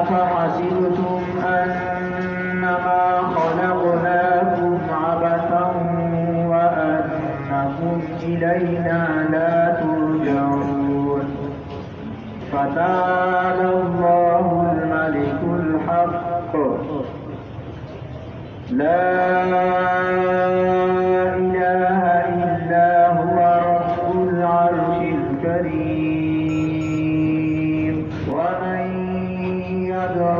أفحسبتم أنما خلقناكم عبثا وأنكم إلينا لا ترجعون فتعالى الله الملك الحق لا إله إلا هو رب العرش الكريم ومن يدع